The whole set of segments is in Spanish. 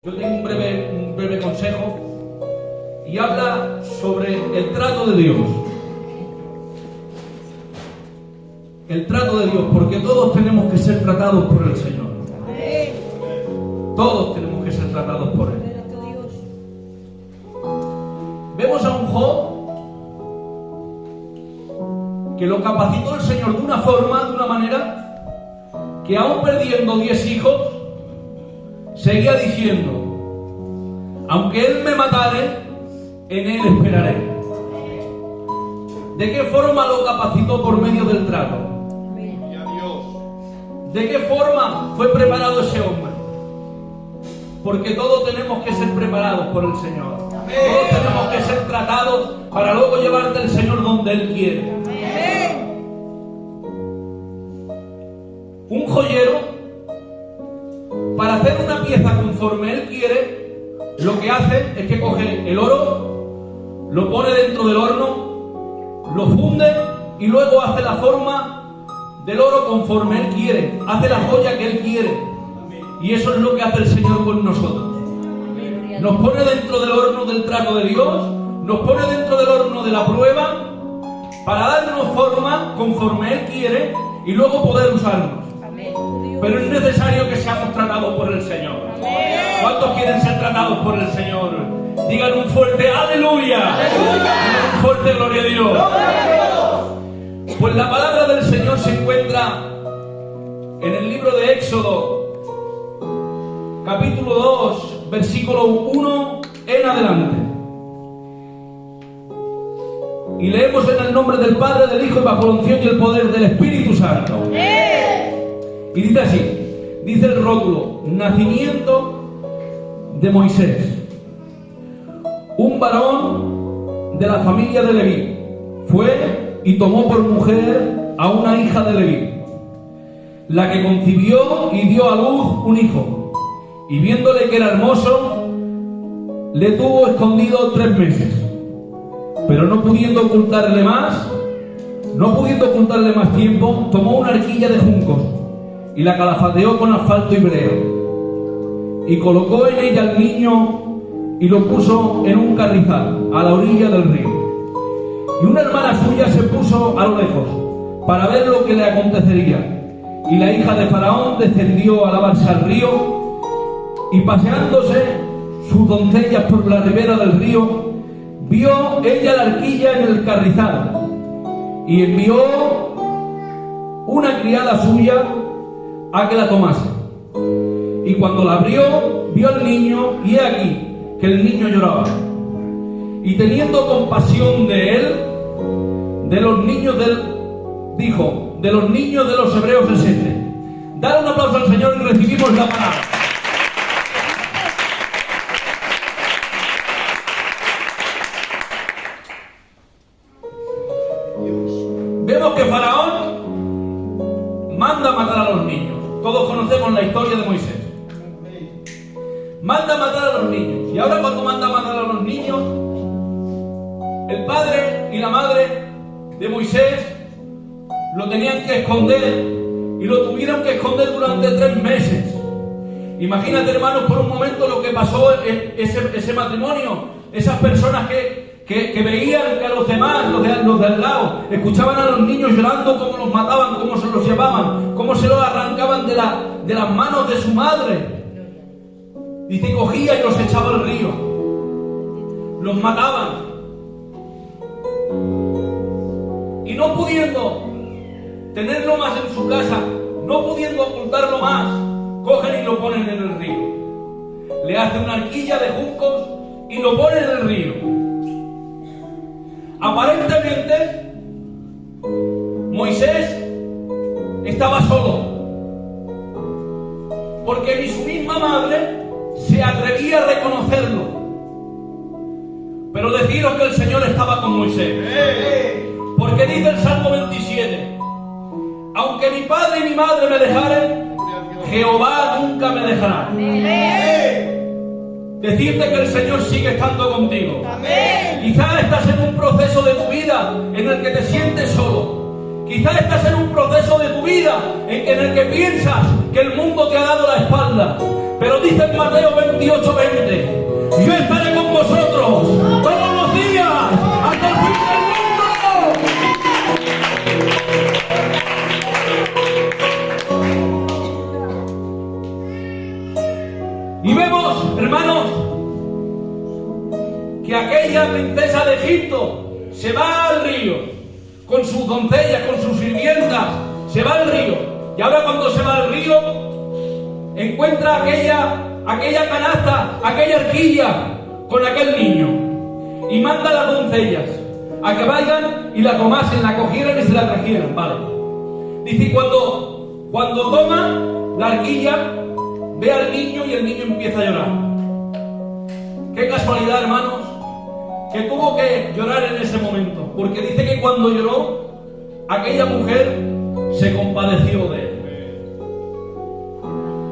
Yo tengo un breve consejo y habla sobre el trato de Dios. El trato de Dios, porque todos tenemos que ser tratados por el Señor. Todos tenemos que ser tratados por Él. Vemos a un Job que lo capacitó el Señor de una forma, de una manera, que aún perdiendo 10 hijos, seguía diciendo: aunque Él me matare, en Él esperaré. ¿De qué forma lo capacitó? Por medio del trato. ¿De qué forma fue preparado ese hombre? Porque todos tenemos que ser preparados por el Señor. Todos tenemos que ser tratados para luego llevarte el Señor donde Él quiere. Un joyero, para hacer una pieza conforme Él quiere, lo que hace es que coge el oro, lo pone dentro del horno, lo funde y luego hace la forma del oro conforme Él quiere, hace la joya que Él quiere. Y eso es lo que hace el Señor con nosotros. Nos pone dentro del horno del trato de Dios, nos pone dentro del horno de la prueba, para darnos forma conforme Él quiere y luego poder usarnos. Pero es necesario que seamos tratados por el Señor. ¿Cuántos quieren ser tratados por el Señor? Digan un fuerte aleluya. Un fuerte gloria a Dios. Pues la palabra del Señor se encuentra en el libro de Éxodo, capítulo 2, versículo 1 en adelante. Y leemos en el nombre del Padre, del Hijo y bajo la unción y el poder del Espíritu Santo. Y dice así, dice el rótulo: nacimiento de Moisés. Un varón de la familia de Leví fue y tomó por mujer a una hija de Leví, la que concibió y dio a luz un hijo, y viéndole que era hermoso, le tuvo escondido 3 meses. Pero no pudiendo ocultarle más tiempo, tomó una arquilla de juncos y la calafateó con asfalto y breo, y colocó en ella al niño y lo puso en un carrizal a la orilla del río. Y una hermana suya se puso a lo lejos para ver lo que le acontecería. Y la hija de Faraón descendió a lavarse al río, y paseándose sus doncellas por la ribera del río, vio ella la arquilla en el carrizal, y envió una criada suya a que la tomase. Y cuando la abrió, vio al niño, y he aquí que el niño lloraba. Y teniendo compasión de él, dijo: de los niños de los hebreos es este. Dale un aplauso al Señor y recibimos la palabra. Vemos que Faraón manda matar a los niños. Todos conocemos la historia de Moisés. Manda matar a los niños. Y ahora, cuando manda matar a los niños, el padre y la madre de Moisés lo tenían que esconder, y lo tuvieron que esconder durante 3 meses. Imagínate, hermanos, por un momento lo que pasó en ese matrimonio. Esas personas que veían que a los demás, los de al lado, escuchaban a los niños llorando, cómo los mataban, cómo se los llevaban, cómo se los arrancaban de las manos de su madre. Dice, cogía y los echaba al río, los mataban. Y no pudiendo tenerlo más en su casa, no pudiendo ocultarlo más, cogen y lo ponen en el río. Le hacen una arquilla de juncos y lo ponen en el río. Aparentemente, Moisés estaba solo, porque ni su misma madre se atrevía a reconocerlo. Pero deciros que el Señor estaba con Moisés. Porque dice el Salmo 27: aunque mi padre y mi madre me dejaren, Jehová nunca me dejará. Decirte que el Señor sigue estando contigo. Quizás estás en un proceso de tu vida en el que te sientes solo. Quizás estás en un proceso de tu vida en el que piensas que el mundo te ha dado la espalda. Pero dice en Mateo 28:20, yo estaré con vosotros todos los días hasta el fin del mundo. Y vemos, hermanos, que aquella princesa de Egipto se va al río con sus doncellas, con sus sirvientas, se va al río. Y ahora cuando se va al río, encuentra aquella canasta, aquella arquilla con aquel niño. Y manda a las doncellas a que vayan y la tomasen, la cogieran y se la trajeran, ¿vale? Dice, cuando toma la arquilla, ve al niño y el niño empieza a llorar. Qué casualidad, hermanos, que tuvo que llorar en ese momento, porque dice que cuando lloró, aquella mujer se compadeció de él.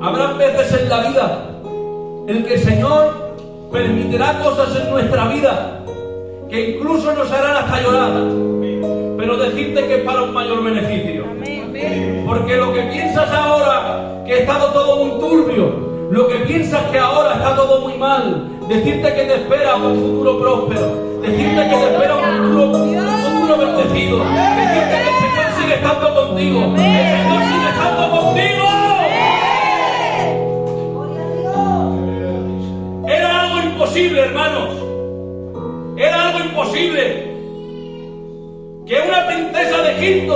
Habrá veces en la vida en que el Señor permitirá cosas en nuestra vida que incluso nos harán hasta llorar, pero decirte que es para un mayor beneficio. Porque lo que piensas ahora que ha estado todo muy turbio, lo que piensas que ahora está todo muy mal, decirte que te espera un futuro próspero, decirte que te espera un futuro bendecido, decirte que el Señor sigue estando contigo, el Señor sigue estando contigo. Era algo imposible, hermanos, era algo imposible que una princesa de Egipto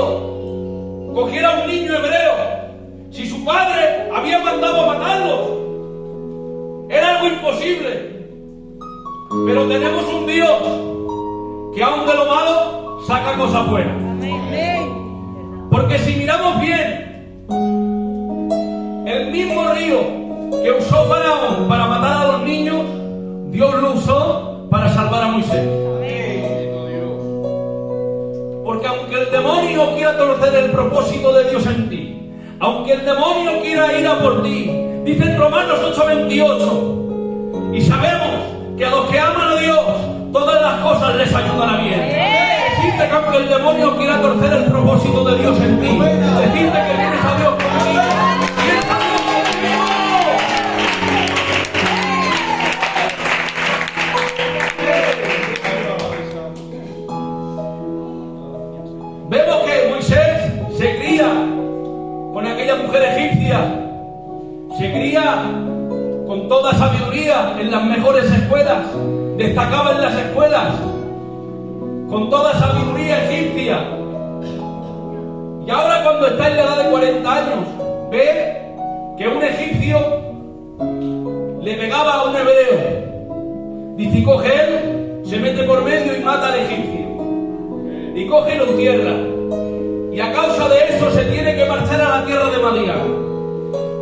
cogiera a un niño hebreo si su padre había mandado a matarlo. Era algo imposible. Pero tenemos un Dios que aun de lo malo saca cosas buenas. Porque si miramos bien, el mismo río que usó Faraón para matar a los niños, Dios lo usó para salvar a Moisés. Porque aunque el demonio quiera torcer el propósito de Dios en ti, aunque el demonio quiera ir a por ti, dice en Romanos 8:28, y sabemos que a los que aman a Dios, todas las cosas les ayudan a bien. Decirte que aunque el demonio quiera torcer el propósito de Dios en ti, decirte que vienes a Dios conmigo, vienes a Dios conmigo. Vemos que Moisés se cría con aquella mujer egipcia, se cría con toda sabiduría en las mejores escuelas, destacaba en las escuelas, con toda sabiduría egipcia. Y ahora cuando está en la edad de 40 años, ve que un egipcio le pegaba a un hebreo. Dice, y coge él, se mete por medio y mata al egipcio. Y coge y lo entierra. Y a causa de eso se tiene que marchar a la tierra de Madián.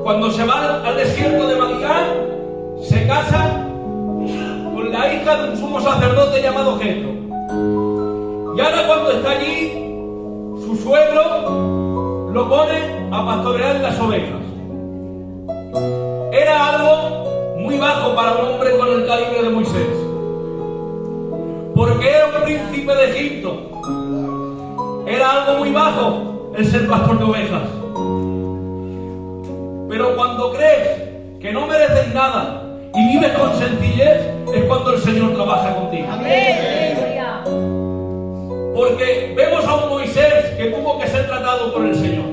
Cuando se va al desierto de Madián, se casa con la hija de un sumo sacerdote llamado Jetro. Y ahora cuando está allí, su suegro lo pone a pastorear las ovejas. Era algo muy bajo para un hombre con el calibre de Moisés, porque era un príncipe de Egipto. Era algo muy bajo el ser pastor de ovejas. Pero cuando crees que no mereces nada y vives con sencillez, es cuando el Señor trabaja contigo. Porque vemos a un Moisés que tuvo que ser tratado por el Señor.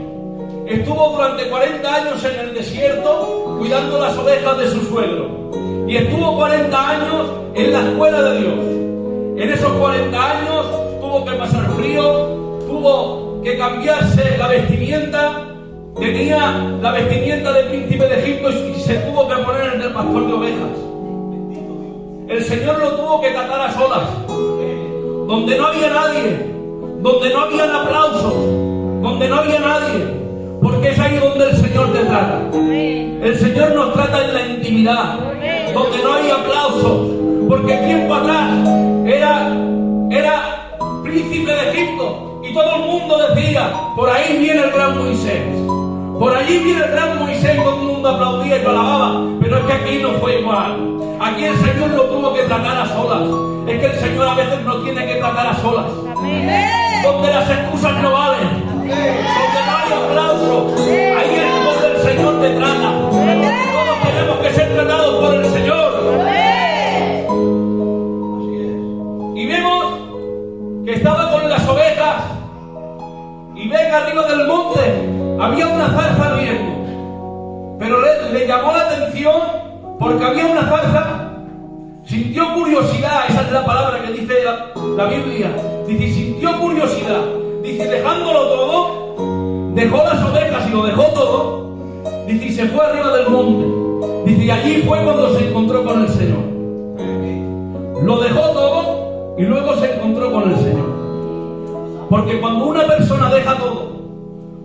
Estuvo durante 40 años en el desierto cuidando las ovejas de su suegro. Y estuvo 40 años en la escuela de Dios. En esos 40 años tuvo que pasar frío, tuvo que cambiarse la vestimenta. Tenía la vestimenta del príncipe de Egipto y se tuvo que poner en el pastor de ovejas. El Señor lo tuvo que tratar a solas, donde no había nadie, donde no habían aplausos, donde no había nadie, porque es ahí donde el Señor te trata. El Señor nos trata en la intimidad, donde no hay aplausos, porque tiempo atrás era príncipe de Egipto y todo el mundo decía, por ahí viene el gran Moisés. Por allí viene el gran Moisés y todo el mundo aplaudía y lo alababa. Pero es que aquí no fue igual. Aquí el Señor lo tuvo que tratar a solas. Es que el Señor a veces nos tiene que tratar a solas. Donde las excusas no valen. Donde no hay aplausos. Ahí es donde el Señor te trata. Todos tenemos que ser tratados por el Señor. Y vemos que estaba con las ovejas y ven arriba del monte había una zarza ardiendo, pero le llamó la atención porque había una zarza, sintió curiosidad, esa es la palabra que dice la Biblia, dice, sintió curiosidad, dice, dejándolo todo, dejó las ovejas y lo dejó todo, dice, y se fue arriba del monte, dice, y allí fue cuando se encontró con el Señor. Lo dejó todo y luego se encontró con el Señor. Porque cuando una persona deja todo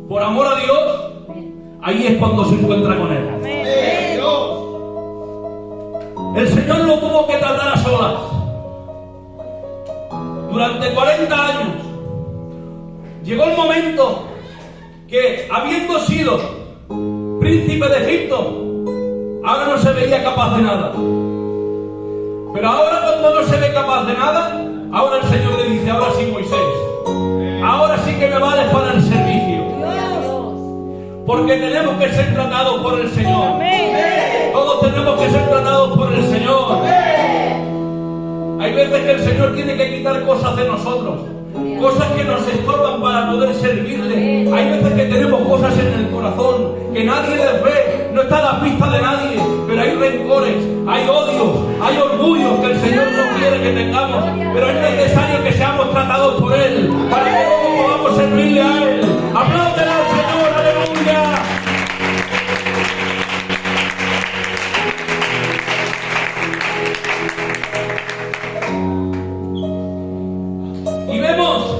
por amor a Dios, ahí es cuando se encuentra con Él. El Señor lo tuvo que tratar a solas durante 40 años. Llegó el momento que, habiendo sido príncipe de Egipto, ahora no se veía capaz de nada. Pero ahora, cuando no se ve capaz de nada, ahora el Señor le dice, ahora sí, Moisés, ahora sí que me vales para el servicio. Porque tenemos que ser tratados por el Señor. Todos tenemos que ser tratados por el Señor. Hay veces que el Señor tiene que quitar cosas de nosotros, cosas que nos estorban para poder servirle. Hay veces que tenemos cosas en el corazón que nadie les ve, no está a la vista de nadie, pero hay rencores, hay odios, hay orgullos que el Señor no quiere que tengamos, pero es necesario que seamos tratados por Él para que luego podamos servirle a Él. ¡Apláudele al Señor! ¡Aleluya! Y vemos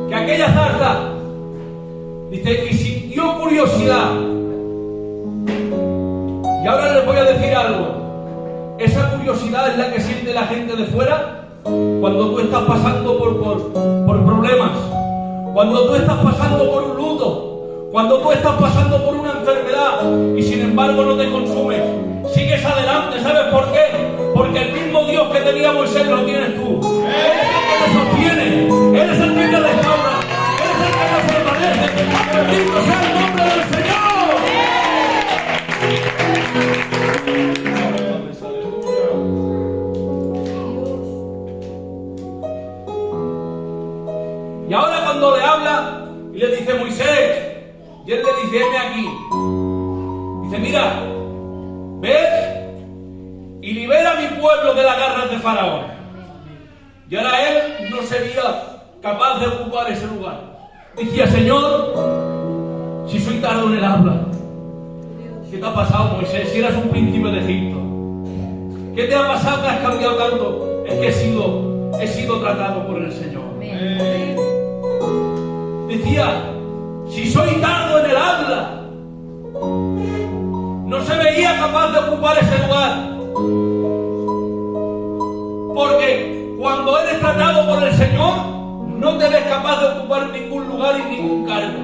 que aquella zarza, dice, y sintió curiosidad. Y ahora les voy a decir algo. Esa curiosidad es la que siente la gente de fuera cuando tú estás pasando por problemas, cuando tú estás pasando por un luto, cuando tú estás pasando por una enfermedad y sin embargo no te consumes. Sigues adelante, ¿sabes por qué? Porque el mismo Dios que tenía Moisés lo tienes tú. Eres el que te sostiene, eres el que te restaura, eres el que te fortalece. Bendito sea el nombre del Señor. Y ahora cuando le habla y le dice Moisés, y él le dice, heme aquí. Dice, mira, ves y libera a mi pueblo de las garras de Faraón. Y ahora él no sería capaz de ocupar ese lugar. Decía, Señor, si soy tardo en el habla. ¿Qué te ha pasado, Moisés? Si eras un príncipe de Egipto. ¿Qué te ha pasado que has cambiado tanto? Es que he sido tratado por el Señor. Decía, si soy tardo en el habla. No se veía capaz de ocupar ese lugar. Porque cuando eres tratado por el Señor, no te ves capaz de ocupar ningún lugar y ningún cargo.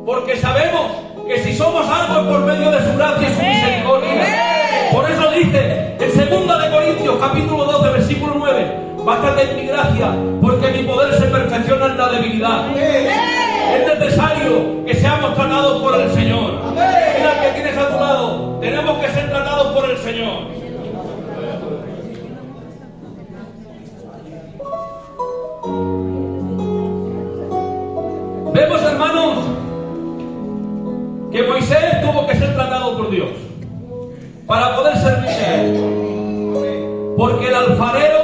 Porque sabemos que si somos algo es por medio de su gracia y su misericordia. Por eso dice en 2 Corintios capítulo 12 versículo 9, bástate en mi gracia, porque mi poder se perfecciona en la debilidad. Es necesario que seamos tratados por el Señor. Mira que tienes a tu lado, tenemos que ser tratados por el Señor. Vemos, hermanos, que Moisés tuvo que ser tratado por Dios para poder servirle a Él. Porque el alfarero,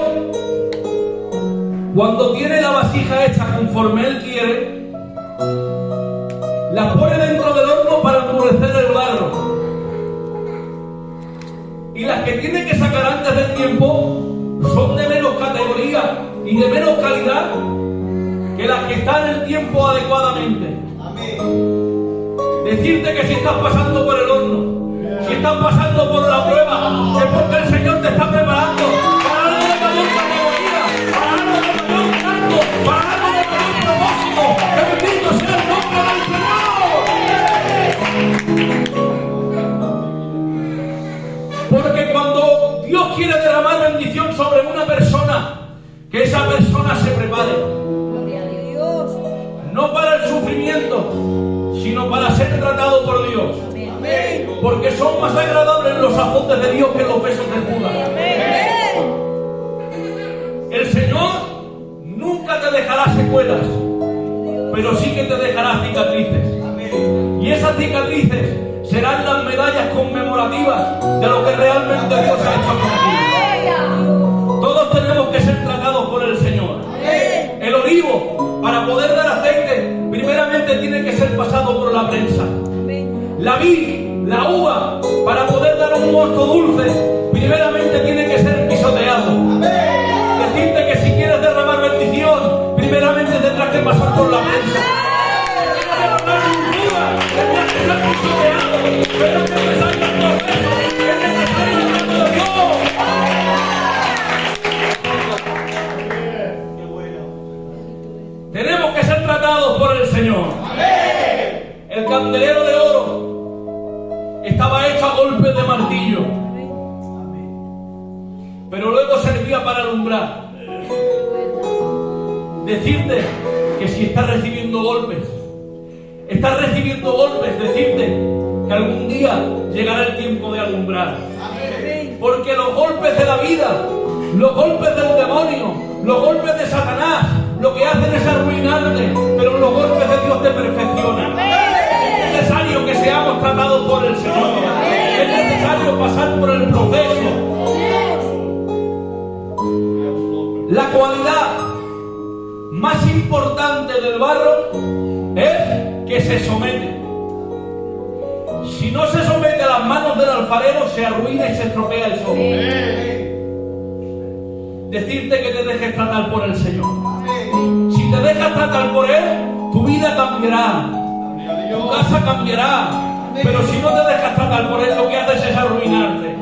cuando tiene la vasija hecha conforme Él quiere, la pone dentro del horno para endurecer el barro. Y las que tiene que sacar antes del tiempo son de menos categoría y de menos calidad que las que están en el tiempo adecuadamente. Decirte que si estás pasando por el horno, si estás pasando por la prueba, es porque el Señor te está preparando para algo de mayor categoría, para algo de mayor rango, para algo de mayor propósito. ¡Que bendito sea el nombre del Señor! Porque cuando Dios quiere derramar bendición sobre una persona, que esa persona se prepare. No para el sufrimiento, sino para ser tratado por Dios. Porque son más agradables los azotes de Dios que los besos de Judas. El Señor nunca te dejará secuelas, pero sí que te dejará cicatrices. Y esas cicatrices serán las medallas conmemorativas de lo que realmente Dios ha hecho contigo. Todos tenemos que ser tratados por el Señor. El olivo, para poder dar aceite, primeramente tiene que ser pasado por la prensa. La vid, la uva, para poder dar un mosto dulce, primeramente tiene que ser pisoteado. Decirte que si quieres derramar bendición, primeramente tendrás que pasar por la prensa. Tendrás que ser pisoteado, pero es necesario el proceso, es necesario el trato de Dios. Tenemos que ser tratados por el Señor. El candelero de oro estaba hecho a golpes de martillo, pero luego servía para alumbrar. Decirte que si estás recibiendo golpes, decirte que algún día llegará el tiempo de alumbrar. Porque los golpes de la vida, los golpes del demonio, los golpes de Satanás, lo que hacen es arruinarte, pero los golpes de Dios te perfeccionan. Es necesario que seamos tratados por el Señor. Es necesario pasar por el proceso. La cualidad más importante del barro es que se somete. Si no se somete a las manos del alfarero, se arruina y se estropea el solo. Decirte que te dejes tratar por el Señor. Si te dejas tratar por Él, tu vida cambiará, tu casa cambiará. Pero si no te dejas tratar por Él, lo que haces es arruinarte,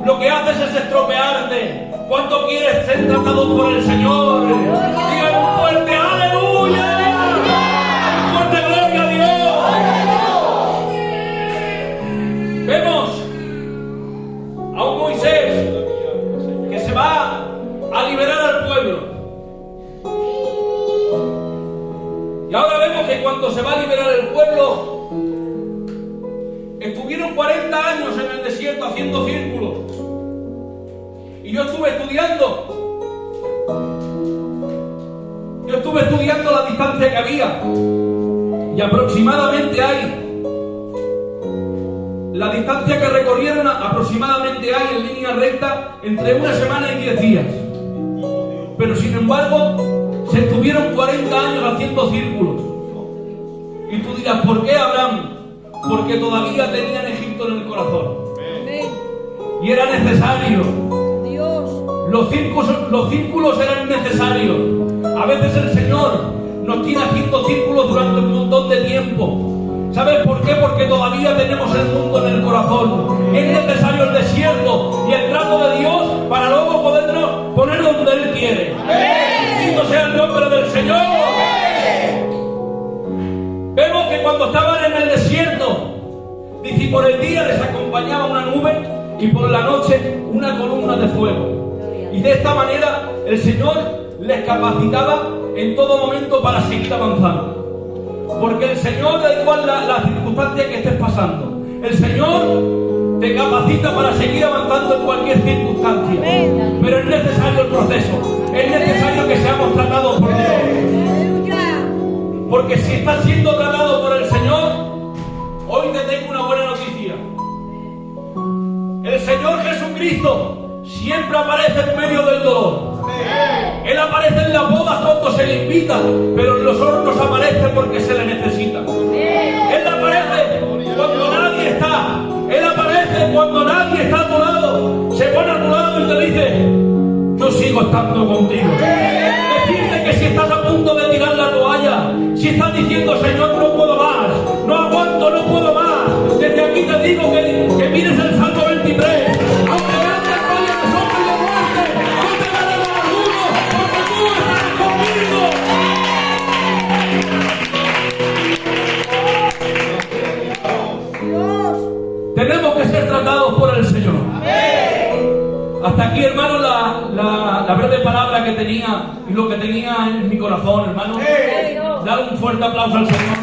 lo que haces es estropearte. ¿Cuánto quieres ser tratado por el Señor? Digan un fuerte aleluya, un fuerte gloria a Dios. Vemos a un Moisés que se va a liberar al pueblo. Y ahora vemos que cuando se va a liberar el pueblo, estuvieron 40 años en el desierto haciendo círculos. Y yo estuve estudiando la distancia que había. Y aproximadamente la distancia que recorrieron aproximadamente hay en línea recta entre una semana y 10 días. Pero sin embargo, se estuvieron 40 años haciendo círculos. Y tú dirás, ¿por qué, Abraham? Porque todavía tenían Egipto en el corazón. Y era necesario. Los círculos eran necesarios. A veces el Señor nos tiene haciendo círculos durante un montón de tiempo. ¿Sabes por qué? Porque todavía tenemos el mundo en el corazón. Es necesario el desierto y el trato de Dios para luego podernos poner donde Él quiere. Bendito sea el nombre del Señor. Vemos que cuando estaban en el desierto, dice, por el día les acompañaba una nube y por la noche una columna de fuego. Y de esta manera el Señor les capacitaba en todo momento para seguir avanzando. Porque el Señor, da igual la circunstancia que estés pasando, el Señor te capacita para seguir avanzando en cualquier circunstancia. Pero es necesario el proceso, es necesario que seamos tratados por Dios. Porque si estás siendo tratado por el Señor, hoy te tengo una buena noticia. El Señor Jesucristo siempre aparece en medio del dolor. Él aparece en las bodas cuando se le invita, pero en los hornos aparece porque se le necesita. Él aparece cuando nadie está. Él aparece cuando nadie está a tu lado. Se pone a tu lado y te dice, yo sigo estando contigo. Decirte que si estás a punto de tirar la toalla, si estás diciendo, Señor, no puedo más, no aguanto, no puedo más, desde aquí te digo que mires el Salmo 23. Tenemos que ser tratados por el Señor. Hasta aquí, hermano, la breve palabra que tenía y lo que tenía en mi corazón, hermano. Dale un fuerte aplauso al Señor.